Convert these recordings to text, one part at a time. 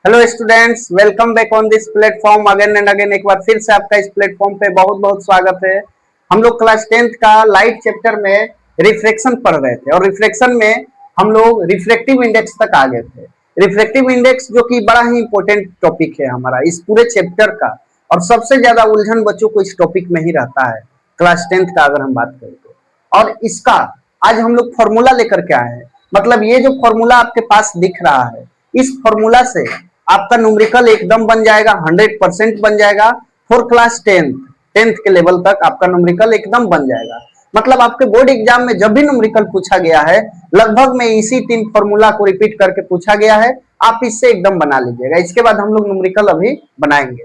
Hello students, welcome back on this platform again and again. एक बार फिर से आपका इस प्लेटफॉर्म पे बहुत बहुत स्वागत है। हम लोग क्लास 10th का लाइट चैप्टर में रिफ्रैक्शन पढ़ रहे थे और रिफ्रैक्शन में हम लोग रिफ्रैक्टिव इंडेक्स तक आ गए थे। रिफ्रैक्टिव इंडेक्स जो कि बड़ा ही इंपॉर्टेंट टॉपिक है हमारा इस पूरे चैप्टर का, और सबसे ज्यादा उलझन बच्चों को इस टॉपिक में ही रहता है क्लास 10th का अगर हम बात करें तो। और इसका आज हम लोग फॉर्मूला लेकर के आए हैं। मतलब ये जो फॉर्मूला आपके पास दिख रहा है, इस फॉर्मूला से आपका न्यूमेरिकल एकदम बन जाएगा, 100% बन जाएगा। फॉर क्लास 10th के लेवल तक आपका न्यूमेरिकल एकदम बन जाएगा। मतलब आपके बोर्ड एग्जाम में जब भी न्यूमेरिकल पूछा गया है, लगभग में इसी 3 फॉर्मूला को रिपीट करके पूछा गया है। आप इससे एकदम बना लीजिएगा। इसके बाद हम लोग न्यूमेरिकल अभी बनाएंगे।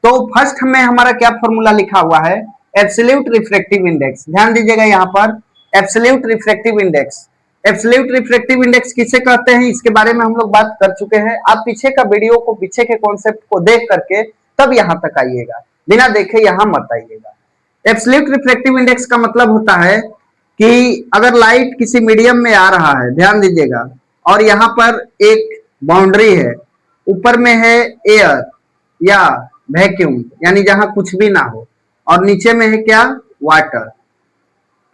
तो फर्स्ट में हमारा क्या फॉर्मूला लिखा हुआ है? Absolute refractive index. ध्यान दीजिएगा यहाँ पर, absolute refractive index. Absolute refractive index किसे कहते हैं इसके बारे में हम लोग बात कर चुके हैं। आप पीछे का वीडियो को, पीछे के कॉन्सेप्ट को देख करके तब यहाँ तक आइएगा, बिना देखे यहाँ मत आइएगा। एब्सोल्यूट रिफ्रैक्टिव इंडेक्स का मतलब होता है कि अगर लाइट किसी मीडियम में आ रहा है, ध्यान दीजिएगा, और यहाँ पर एक बाउंड्री है, ऊपर में है एयर या वैक्यूम, यानी जहां कुछ भी ना हो, और नीचे में है क्या? वाटर।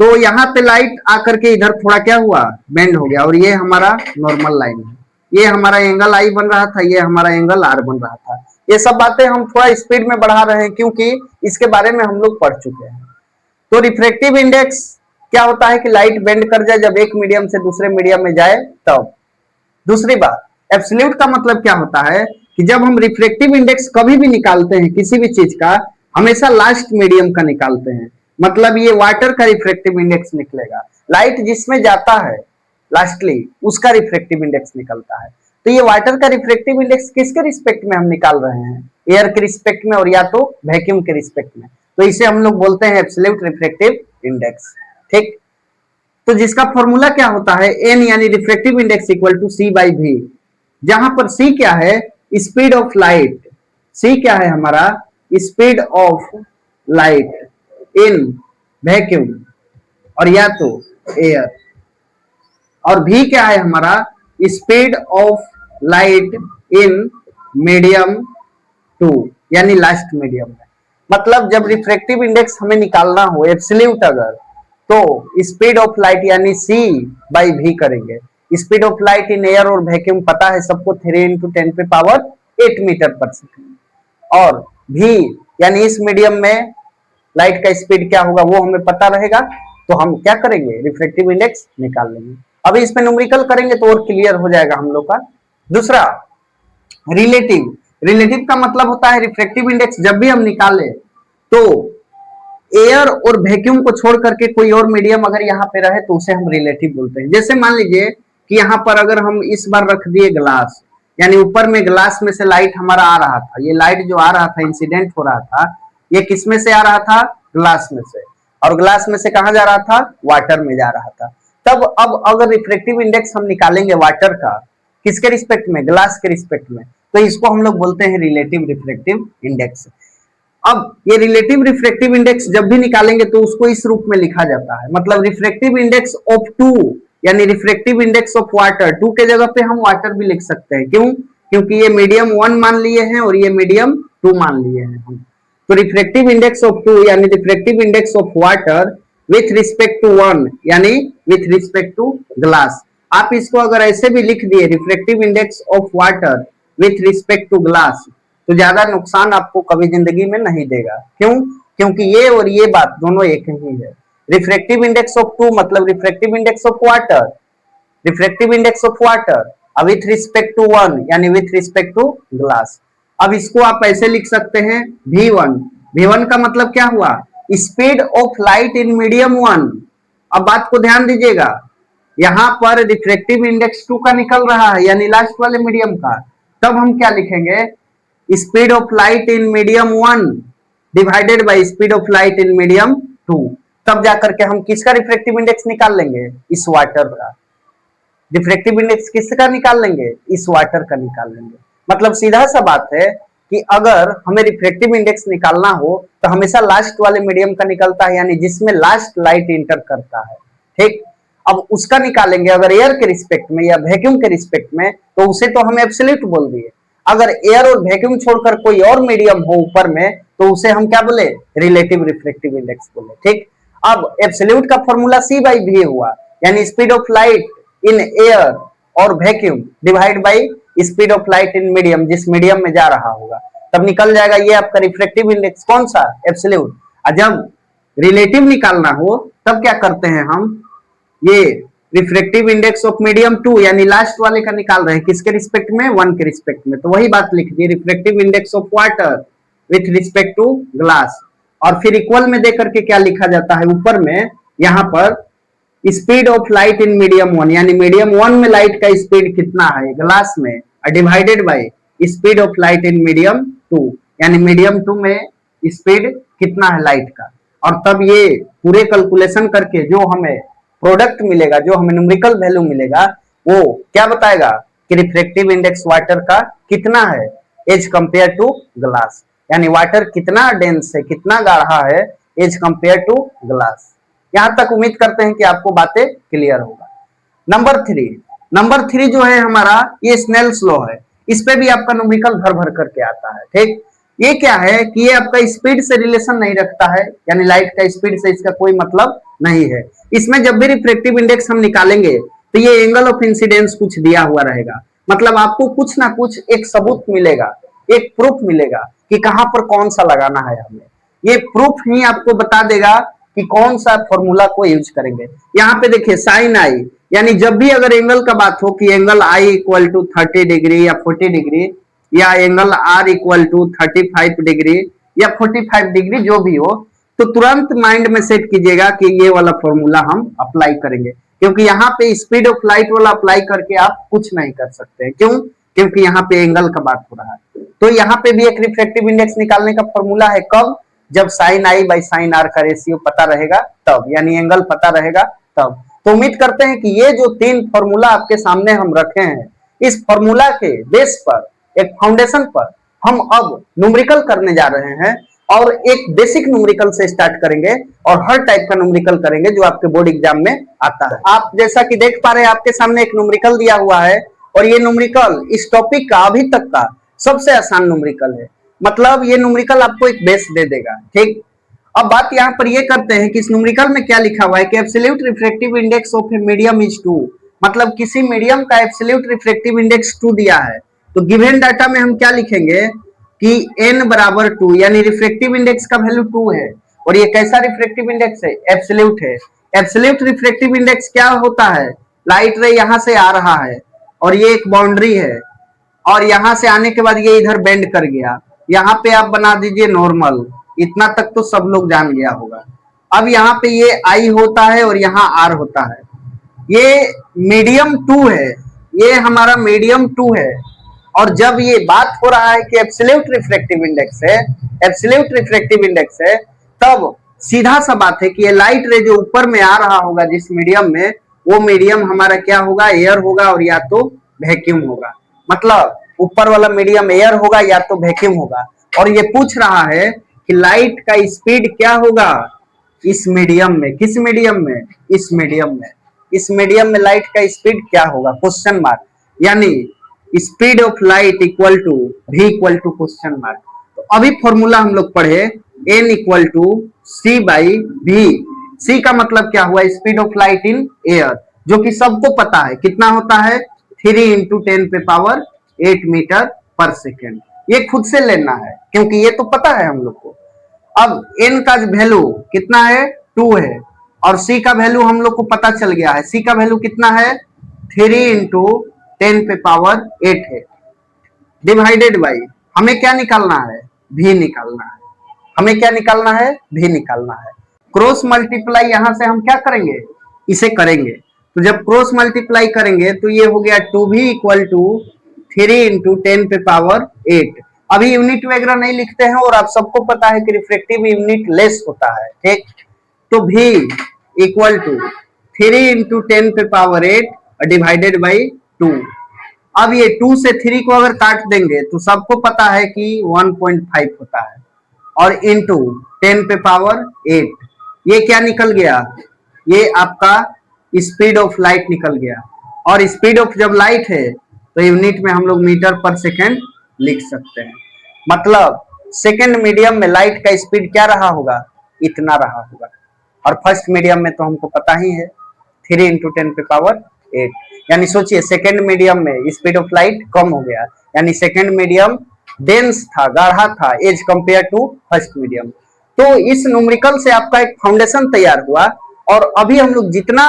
तो यहाँ पे लाइट आकर के इधर थोड़ा क्या हुआ? बेंड हो गया, और ये हमारा नॉर्मल लाइन है। ये हमारा एंगल आई बन रहा था, ये हमारा एंगल आर बन रहा था। ये सब बातें हम थोड़ा स्पीड में बढ़ा रहे हैं क्योंकि इसके बारे में हम लोग पढ़ चुके हैं। तो रिफ्रैक्टिव इंडेक्स क्या होता है कि लाइट बेंड कर जाए जब एक मीडियम से दूसरे मीडियम में जाए तब। दूसरी बात, एब्सोल्यूट का मतलब क्या होता है कि जब हम रिफ्रैक्टिव इंडेक्स कभी भी निकालते हैं किसी भी चीज का, हमेशा लास्ट मीडियम का निकालते हैं। मतलब ये वाटर का रिफ्रैक्टिव इंडेक्स निकलेगा। लाइट जिसमें जाता है लास्टली, उसका रिफ्रैक्टिव इंडेक्स निकलता है। तो ये वाटर का रिफ्रैक्टिव इंडेक्स किसके रिस्पेक्ट में हम निकाल रहे हैं? एयर के रिस्पेक्ट में, और या तो वैक्यूम के रिस्पेक्ट में। तो इसे हम लोग बोलते हैं एब्सोल्यूट रिफ्रैक्टिव इंडेक्स। ठीक। तो जिसका फॉर्मूला क्या होता है? एन यानी refractive index equal to C by V. जहां पर सी क्या है? Speed of light. सी क्या है हमारा? Speed of light in vacuum, और या तो एयर। और भी क्या है हमारा? Speed of light in medium two, यानी लास्ट मीडियम में। मतलब जब रिफ्रैक्टिव इंडेक्स हमें निकालना हो एब्सोल्यूट अगर, तो स्पीड ऑफ लाइट यानी सी बाई वी करेंगे। Speed of light in air और वैक्यूम पता है सबको, 3 इंटू 10 पे पावर 8 मीटर पर सेकेंड। और भी यानी इस मीडियम में लाइट का स्पीड क्या होगा वो हमें पता रहेगा, तो हम क्या करेंगे? रिफ्रैक्टिव इंडेक्स निकाल लेंगे। अभी इसमें न्यूमेरिकल करेंगे तो और क्लियर हो जाएगा हम लोग का। दूसरा, रिलेटिव। रिलेटिव का मतलब होता है रिफ्रैक्टिव इंडेक्स जब भी हम निकाले तो एयर और वैक्यूम को छोड़ करके कोई और मीडियम अगर यहाँ पे रहे तो उसे हम रिलेटिव बोलते हैं। जैसे मान लीजिए कि यहाँ पर अगर हम इस बार रख दिए ग्लास, यानी ऊपर में ग्लास में से लाइट हमारा आ रहा था, ये लाइट जो आ रहा था, इंसिडेंट हो रहा था, ये किस में से आ रहा था? ग्लास में से। और ग्लास में से कहाँ जा रहा था? वाटर में जा रहा था। तब अब अगर रिफ्रैक्टिव इंडेक्स हम निकालेंगे वाटर का, किसके रिस्पेक्ट में? ग्लास के रिस्पेक्ट में, तो इसको हम लोग बोलते हैं रिलेटिव रिफ्रैक्टिव इंडेक्स। अब ये रिलेटिव रिफ्रैक्टिव इंडेक्स जब भी निकालेंगे तो उसको इस रूप में लिखा जाता है। मतलब रिफ्रैक्टिव इंडेक्स ऑफ टू, यानी refractive index of water. Two के जगह पे हम वाटर भी लिख सकते हैं। क्यों? क्योंकि ये मीडियम 1 मान लिए हैं और ये मीडियम 2 मान लिए हैं हम। तो रिफ्रैक्टिव इंडेक्स ऑफ टू यानी refractive index of water with respect to 1, यानी विथ रिस्पेक्ट टू ग्लास। आप इसको अगर ऐसे भी लिख दिए, refractive index of water with respect to glass, तो ज्यादा नुकसान आपको कभी जिंदगी में नहीं देगा। क्यों? क्योंकि ये और ये बात दोनों एक ही है। रिफ्रैक्टिव इंडेक्स ऑफ टू मतलब refractive index of water, refractive index of water with respect to 1 यानी विथ रिस्पेक्ट टू ग्लास। अब इसको आप ऐसे लिख सकते हैं V1। V1 का मतलब क्या हुआ? Speed of light in medium 1। अब बात को ध्यान दीजिएगा, यहां पर रिफ्रैक्टिव इंडेक्स 2 का निकल रहा है, यानी लास्ट वाले मीडियम का। तब हम क्या लिखेंगे? Speed of light in medium 1 divided by speed of light in medium 2। तब जाकर के हम किसका रिफ्रैक्टिव इंडेक्स निकाल लेंगे? इस वाटर का। रिफ्रैक्टिव इंडेक्स किसका निकाल लेंगे? इस वाटर का निकाल लेंगे। मतलब सीधा सा बात है कि अगर हमें रिफ्रैक्टिव इंडेक्स निकालना हो तो हमेशा लास्ट वाले मीडियम का निकलता है, यानी जिसमें लास्ट लाइट इंटर करता है। ठीक। अब उसका निकालेंगे अगर एयर के रिस्पेक्ट में या वैक्यूम के रिस्पेक्ट में, तो उसे तो हम एब्सोल्यूट बोल दिए। अगर एयर और वैक्यूम छोड़कर कोई और मीडियम हो ऊपर में तो उसे हम क्या बोले, रिलेटिव रिफ्रैक्टिव इंडेक्स बोले। ठीक, अब एब्सोल्यूट का फॉर्मूला c बाई v हुआ, यानी speed of light in air और vacuum divide by speed of light in medium, जिस मीडियम में जा रहा होगा, तब निकल जाएगा ये आपका रिफ्रैक्टिव इंडेक्स कौन सा, एब्सोल्यूट। और जब रिलेटिव निकालना हो तब क्या करते हैं हम, ये रिफ्रैक्टिव इंडेक्स ऑफ मीडियम 2 यानी लास्ट वाले का निकाल रहे हैं, किसके रिस्पेक्ट में, 1 के रिस्पेक्ट में, तो वही बात लिख दी, refractive index of water with respect to glass. और फिर इक्वल में देकर के क्या लिखा जाता है ऊपर में, यहाँ पर speed of light in medium 1 यानी मीडियम 1 में लाइट का स्पीड कितना है ग्लास में, divided by speed of light in medium 2 यानी मीडियम 2 में स्पीड कितना है लाइट का। और तब ये पूरे कैलकुलेशन करके जो हमें प्रोडक्ट मिलेगा, जो हमें न्यूमेरिकल वैल्यू मिलेगा, वो क्या बताएगा कि रिफ्रैक्टिव इंडेक्स वाटर का कितना है एज कंपेयर टू ग्लास, यानी वाटर कितना डेंस है, कितना गाढ़ा है एज कंपेयर टू ग्लास। यहां तक उम्मीद करते हैं कि आपको बातें क्लियर होगा। नंबर थ्री जो है हमारा, ये स्नेल्स लॉ है, इस पे भी आपका न्यूमेरिकल भर भर करके आता है। ठीक, ये क्या है कि ये आपका स्पीड से रिलेशन नहीं रखता है, यानी लाइट का स्पीड से इसका कोई मतलब नहीं है। इसमें जब भी रिफ्रैक्टिव इंडेक्स हम निकालेंगे तो ये एंगल ऑफ इंसिडेंस कुछ दिया हुआ रहेगा, मतलब आपको कुछ ना कुछ एक सबूत मिलेगा, एक प्रूफ मिलेगा कि कहां पर कौन सा लगाना है हमें। ये प्रूफ ही आपको बता देगा कि कौन सा फॉर्मूला को यूज करेंगे। यहाँ पे देखिए साइन आई, यानी जब भी अगर एंगल का बात हो कि angle I equal to 30 degree या 40 डिग्री, या angle R equal to 35 degree या 45 डिग्री जो भी हो, तो तुरंत माइंड में सेट कीजिएगा कि ये वाला फॉर्मूला हम अप्लाई करेंगे, क्योंकि यहाँ पे स्पीड ऑफ लाइट वाला अप्लाई करके आप कुछ नहीं कर सकते। क्यों? क्योंकि यहाँ पे एंगल का बात हो रहा है। तो यहाँ पे भी एक रिफ्रैक्टिव इंडेक्स निकालने का फॉर्मूला है, कब, जब sine I by sine R का रेशियो पता रहेगा तब, यानी एंगल पता रहेगा तब। तो उम्मीद करते हैं कि ये जो 3 फॉर्मूला आपके सामने हम रखे हैं, इस फॉर्मूला के बेस पर, एक फाउंडेशन पर हम अब न्यूमेरिकल करने जा रहे हैं, और एक बेसिक न्यूमेरिकल से स्टार्ट करेंगे और हर टाइप का न्यूमेरिकल करेंगे जो आपके बोर्ड एग्जाम में आता है। आप जैसा कि देख पा रहे हैं आपके सामने एक न्यूमेरिकल दिया हुआ है, और ये न्यूमेरिकल इस टॉपिक का अभी तक का सबसे आसान न्यूमेरिकल है, मतलब ये न्यूमेरिकल आपको एक बेस दे देगा। ठीक, अब बात यहाँ पर ये करते हैं कि इस न्यूमेरिकल में क्या लिखा हुआ है कि absolute refractive index of a medium is 2, मतलब किसी मीडियम का एब्सोल्यूट रिफ्रैक्टिव इंडेक्स 2 दिया है, तो गिवन डाटा में हम क्या लिखेंगे कि n बराबर 2, यानी रिफ्रैक्टिव इंडेक्स का वैल्यू 2 है, और ये कैसा रिफ्रैक्टिव इंडेक्स है, एब्सोल्यूट है। एब्सोल्यूट रिफ्रैक्टिव इंडेक्स क्या होता है, लाइट रे यहां से आ रहा है और ये एक बाउंड्री है, और यहां से आने के बाद ये इधर बेंड कर गया, यहाँ पे आप बना दीजिए नॉर्मल, इतना तक तो सब लोग जान गया होगा। अब यहाँ पे ये आई होता है और यहाँ आर होता है, ये मीडियम 2 है, ये हमारा मीडियम 2 है। और जब ये बात हो रहा है कि एब्सोल्यूट रिफ्रैक्टिव इंडेक्स है, एब्सोल्यूट रिफ्रैक्टिव इंडेक्स है, तब सीधा सा बात है कि ये लाइट रे जो ऊपर में आ रहा होगा जिस मीडियम में, वो मीडियम हमारा क्या होगा, एयर होगा और या तो वैक्यूम होगा, मतलब ऊपर वाला मीडियम एयर होगा या तो वैक्यूम होगा। और ये पूछ रहा है कि लाइट का स्पीड क्या होगा इस मीडियम में, किस मीडियम में, इस मीडियम में, इस मीडियम में लाइट का स्पीड क्या होगा, क्वेश्चन मार्क, यानी speed of light equal to v equal to question mark. तो अभी फॉर्मूला हम लोग पढ़े n equal to c by v, c का मतलब क्या हुआ, speed of light in air, जो कि सबको पता है कितना होता है, 3 इंटू 10 पे पावर 8 मीटर पर सेकेंड। ये खुद से लेना है क्योंकि ये तो पता है हम लोग को। अब n का वैल्यू कितना है, 2 है, और c का वैल्यू हम लोग को पता चल गया है, c का वैल्यू कितना है, 3 इंटू 10 पे पावर 8 है, डिवाइडेड बाई हमें क्या निकालना है, v निकालना है, हमें क्या निकालना है, v निकालना है। क्रॉस मल्टीप्लाई यहां से हम क्या करेंगे, इसे करेंगे, तो जब क्रॉस मल्टीप्लाई करेंगे तो ये हो गया 2v इक्वल टू 3 इंटू 10 पे पावर 8। अभी यूनिट वगैरह नहीं लिखते हैं, और आप सबको पता है कि रिफ्रैक्टिव यूनिट लेस होता है। ठीक, तो v इक्वल टू 3 इंटू 10 पे पावर 8 डिवाइडेड बाई 2। अब ये 2 से 3 को अगर काट देंगे तो सबको पता है कि 1.5 होता है, और इंटू 10 पे पावर 8, ये क्या निकल गया, ये आपका स्पीड ऑफ लाइट निकल गया। और स्पीड ऑफ जब लाइट है तो यूनिट में हम लोग मीटर पर सेकेंड लिख सकते हैं। मतलब सेकेंड मीडियम में लाइट का स्पीड क्या रहा होगा, इतना रहा होगा। और फर्स्ट मीडियम में तो हमको पता ही है 3 इंटू 10⁸ यानी सोचिए सेकेंड मीडियम में स्पीड ऑफ लाइट कम हो गया, यानी सेकेंड मीडियम डेंस था, गाढ़ा था as compare to first medium. तो इस न्यूमेरिकल से आपका एक फाउंडेशन तैयार हुआ, और अभी हम लोग जितना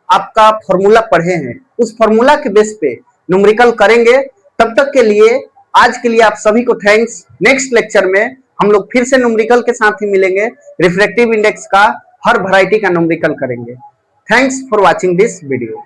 आपका फॉर्मूला पढ़े हैं उस फॉर्मूला के बेस पे न्यूमेरिकल करेंगे। तब तक के लिए आज के लिए आप सभी को थैंक्स। नेक्स्ट लेक्चर में हम लोग फिर से न्यूमेरिकल के साथ ही मिलेंगे, रिफ्रैक्टिव इंडेक्स का हर वैरायटी का न्यूमेरिकल करेंगे। Thanks for watching this video.